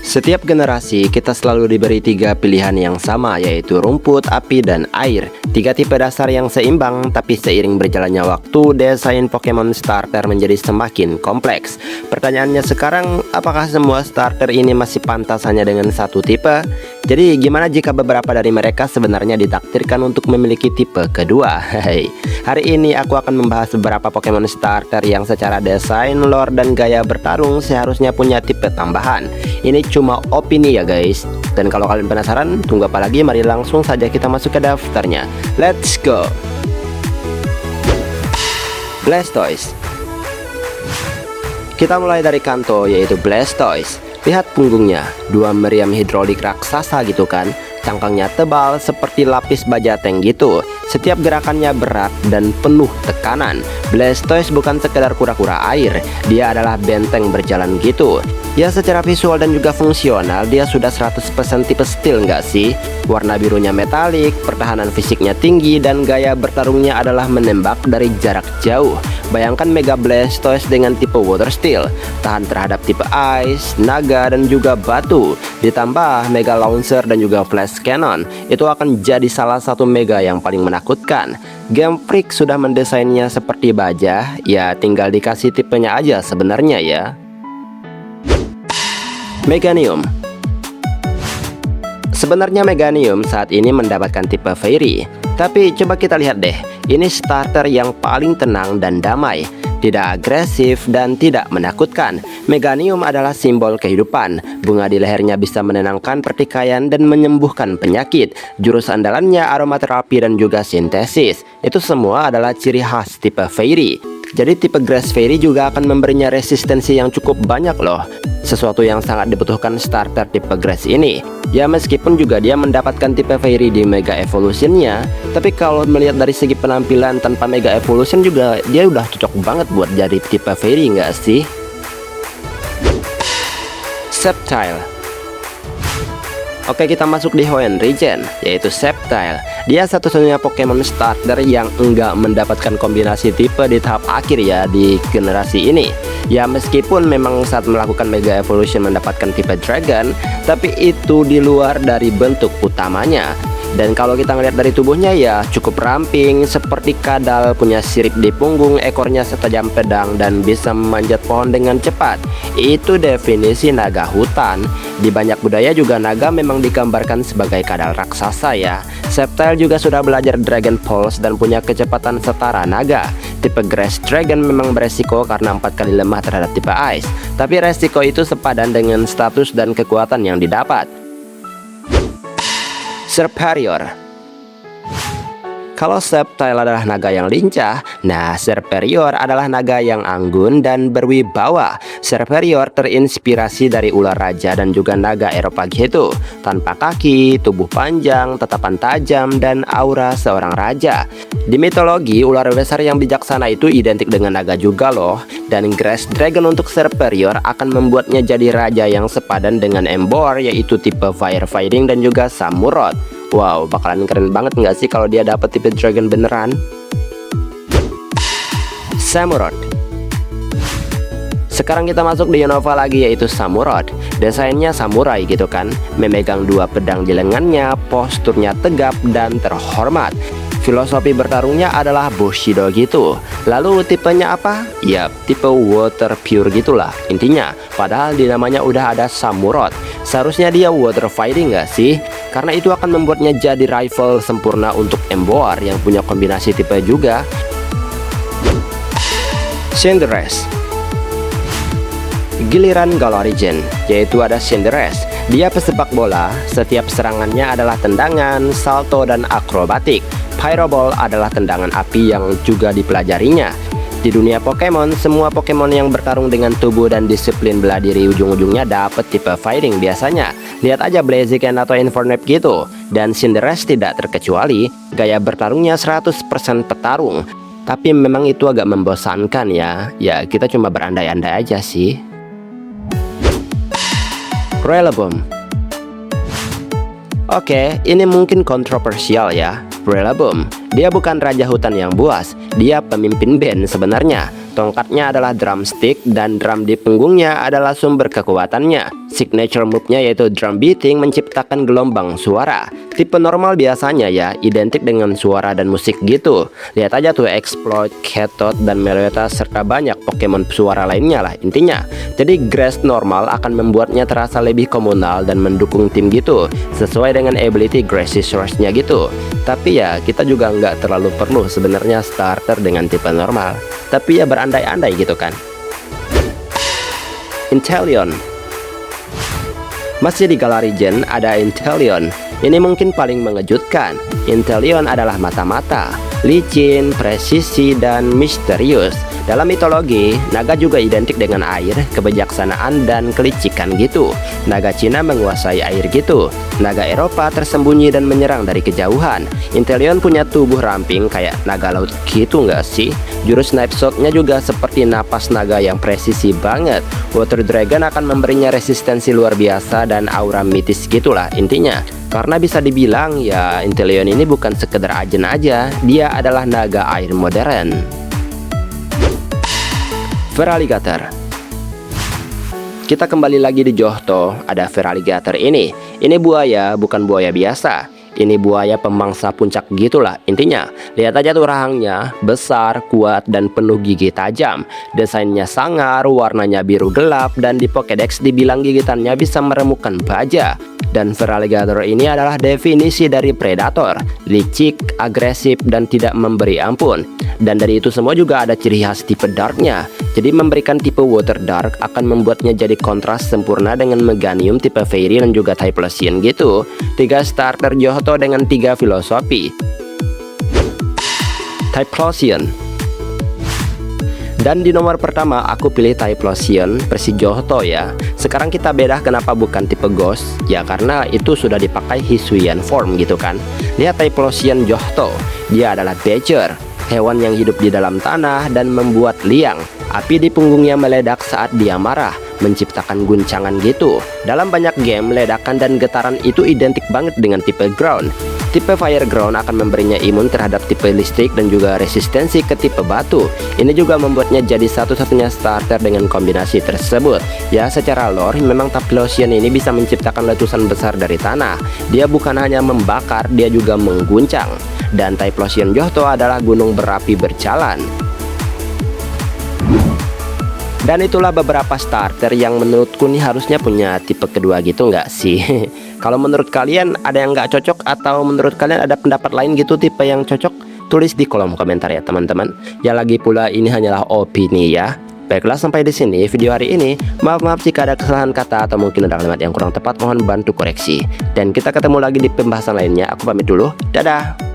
Setiap generasi kita selalu diberi tiga pilihan yang sama, yaitu rumput, api, dan air. Tiga tipe dasar yang seimbang, tapi seiring berjalannya waktu, desain Pokemon starter menjadi semakin kompleks. Pertanyaannya sekarang, apakah semua starter ini masih pantas hanya dengan satu tipe? Jadi gimana jika beberapa dari mereka sebenarnya ditakdirkan untuk memiliki tipe kedua? Hari ini aku akan membahas beberapa Pokemon starter yang secara desain, lore, dan gaya bertarung seharusnya punya tipe tambahan. Ini cuma opini ya guys. Dan kalau kalian penasaran, tunggu apa lagi? Mari langsung saja kita masuk ke daftarnya. Let's go. Blastoise. Kita mulai dari Kanto, yaitu Blastoise. Lihat punggungnya, dua meriam hidrolik raksasa gitu kan. Cangkangnya tebal seperti lapis baja tank gitu. Setiap gerakannya berat dan penuh tekanan. Blastoise bukan sekedar kura-kura air, dia adalah benteng berjalan gitu. Ya secara visual dan juga fungsional dia sudah 100% tipe steel nggak sih? Warna birunya metalik, pertahanan fisiknya tinggi, dan gaya bertarungnya adalah menembak dari jarak jauh. Bayangkan Mega Blastoise dengan tipe Water Steel, tahan terhadap tipe Ice, Naga, dan juga Batu. Ditambah Mega Launcher dan juga Flash Cannon, itu akan jadi salah satu Mega yang paling menakutkan. Game Freak sudah mendesainnya seperti baja, ya tinggal dikasih tipenya aja sebenarnya ya. Meganium. Sebenarnya Meganium saat ini mendapatkan tipe Fairy, tapi coba kita lihat deh, ini starter yang paling tenang dan damai, tidak agresif dan tidak menakutkan. Meganium adalah simbol kehidupan. Bunga di lehernya bisa menenangkan pertikaian dan menyembuhkan penyakit. Jurus andalannya aromaterapi dan juga sintesis. Itu semua adalah ciri khas tipe Fairy. Jadi tipe Grass Fairy juga akan memberinya resistensi yang cukup banyak loh. Sesuatu yang sangat dibutuhkan starter tipe Grass ini. Ya meskipun juga dia mendapatkan tipe Fairy di Mega Evolution-nya, tapi kalau melihat dari segi penampilan tanpa Mega Evolution juga dia udah cocok banget buat jadi tipe Fairy nggak sih? Sceptile. Oke, kita masuk di Hoenn Regen, yaitu Sceptile. Dia satu-satunya Pokemon starter yang enggak mendapatkan kombinasi tipe di tahap akhir ya di generasi ini. Ya meskipun memang saat melakukan Mega Evolution mendapatkan tipe Dragon, tapi itu di luar dari bentuk utamanya. Dan kalau kita ngelihat dari tubuhnya ya cukup ramping, seperti kadal, punya sirip di punggung, ekornya setajam pedang, dan bisa memanjat pohon dengan cepat. Itu definisi naga hutan. Di banyak budaya juga naga memang digambarkan sebagai kadal raksasa ya. Sceptile juga sudah belajar Dragon Pulse dan punya kecepatan setara naga. Tipe Grass Dragon memang beresiko karena 4 kali lemah terhadap tipe Ice, tapi resiko itu sepadan dengan status dan kekuatan yang didapat. Serperior. Kalau Sceptile adalah naga yang lincah, nah Serperior adalah naga yang anggun dan berwibawa. Serperior terinspirasi dari ular raja dan juga naga Eropa gitu. Tanpa kaki, tubuh panjang, tatapan tajam, dan aura seorang raja. Di mitologi, ular besar yang bijaksana itu identik dengan naga juga loh. Dan Grass Dragon untuk Serperior akan membuatnya jadi raja yang sepadan dengan Emboar, yaitu tipe Fire Fighting dan juga Samurott. Wow, bakalan keren banget nggak sih kalau dia dapat tipe Dragon beneran? Samurott. Sekarang kita masuk di Unova lagi, yaitu Samurott. Desainnya samurai gitu kan, memegang dua pedang di lengannya, posturnya tegap dan terhormat. Filosofi bertarungnya adalah Bushido gitu. Lalu tipenya apa? Ya tipe Water Pure gitulah intinya. Padahal di namanya udah ada Samurott. Seharusnya dia Water Fighting nggak sih? Karena itu akan membuatnya jadi rival sempurna untuk Emboar yang punya kombinasi tipe juga. Cinderace. Giliran Galarian, yaitu ada Cinderace. Dia pesepak bola, setiap serangannya adalah tendangan, salto, dan akrobatik. Pyroball adalah tendangan api yang juga dipelajarinya. Di dunia Pokemon, semua Pokemon yang bertarung dengan tubuh dan disiplin bela diri ujung-ujungnya dapat tipe fighting biasanya. Lihat aja Blaziken atau Infernape gitu. Dan Cinderace tidak terkecuali, gaya bertarungnya 100% petarung. Tapi memang itu agak membosankan ya. Ya kita cuma berandai-andai aja sih. Rillaboom. Oke, ini mungkin kontroversial ya. Rillaboom, dia bukan raja hutan yang buas, dia pemimpin band sebenarnya. Tongkatnya adalah drumstick dan drum di punggungnya adalah sumber kekuatannya. signature move-nya yaitu drum beating menciptakan gelombang suara. Tipe normal biasanya ya identik dengan suara dan musik gitu. Lihat aja tuh Exploit, Katot, dan Meloetta serta banyak Pokemon suara lainnya lah intinya. Jadi Grass normal akan membuatnya terasa lebih komunal dan mendukung tim gitu, sesuai dengan ability Grassy Source-nya gitu. Tapi ya kita juga nggak terlalu perlu sebenarnya starter dengan tipe normal. Tapi ya berandai-andai gitu kan. Inteleon. Masih di Galarian Gen ada Inteleon. Ini mungkin paling mengejutkan. Inteleon adalah mata-mata, licin, presisi, dan misterius. Dalam mitologi, naga juga identik dengan air, kebijaksanaan, dan kelicikan gitu. Naga Cina menguasai air gitu. Naga Eropa tersembunyi dan menyerang dari kejauhan. Inteleon punya tubuh ramping kayak naga laut gitu nggak sih? Jurus Knife Shot-nya juga seperti napas naga yang presisi banget. Water Dragon akan memberinya resistensi luar biasa dan aura mitis gitulah intinya. Karena bisa dibilang ya Inteleon ini bukan sekedar ajen aja, dia adalah naga air modern. Feraligatr. Kita kembali lagi di Johto, ada Feraligatr ini. Ini buaya, bukan buaya biasa. Ini buaya pemangsa puncak gitulah intinya. Lihat aja tuh rahangnya, besar, kuat, dan penuh gigi tajam. Desainnya sangar, warnanya biru gelap, dan di Pokédex dibilang gigitannya bisa meremukkan baja. Dan Feraligatr ini adalah definisi dari predator, licik, agresif, dan tidak memberi ampun. Dan dari itu semua juga ada ciri khas tipe darknya. Jadi memberikan tipe water dark akan membuatnya jadi kontras sempurna dengan Meganium tipe fairy dan juga Typhlosion gitu. 3 starter Johto dengan 3 filosofi. Typhlosion. Dan di nomor pertama aku pilih Typhlosion versi Johto ya. Sekarang kita bedah kenapa bukan tipe Ghost. Ya karena itu sudah dipakai Hisuian form gitu kan. Lihat Typhlosion Johto. Dia adalah Badger, hewan yang hidup di dalam tanah dan membuat liang. Api di punggungnya meledak saat dia marah, menciptakan guncangan gitu. Dalam banyak game, ledakan dan getaran itu identik banget dengan tipe Ground. Tipe Fire Ground akan memberinya imun terhadap tipe listrik dan juga resistensi ke tipe batu. Ini juga membuatnya jadi satu-satunya starter dengan kombinasi tersebut. Ya secara lore memang Typhlosion ini bisa menciptakan letusan besar dari tanah. Dia bukan hanya membakar, dia juga mengguncang. Dan Typhlosion Johto adalah gunung berapi berjalan. Dan itulah beberapa starter yang menurutku nih harusnya punya tipe kedua gitu nggak sih? Kalau menurut kalian ada yang nggak cocok atau menurut kalian ada pendapat lain gitu tipe yang cocok? Tulis di kolom komentar ya teman-teman. Ya lagi pula ini hanyalah opini ya. Baiklah sampai di sini video hari ini. Maaf jika ada kesalahan kata atau mungkin ada kalimat yang kurang tepat, mohon bantu koreksi. Dan kita ketemu lagi di pembahasan lainnya. Aku pamit dulu. Dadah.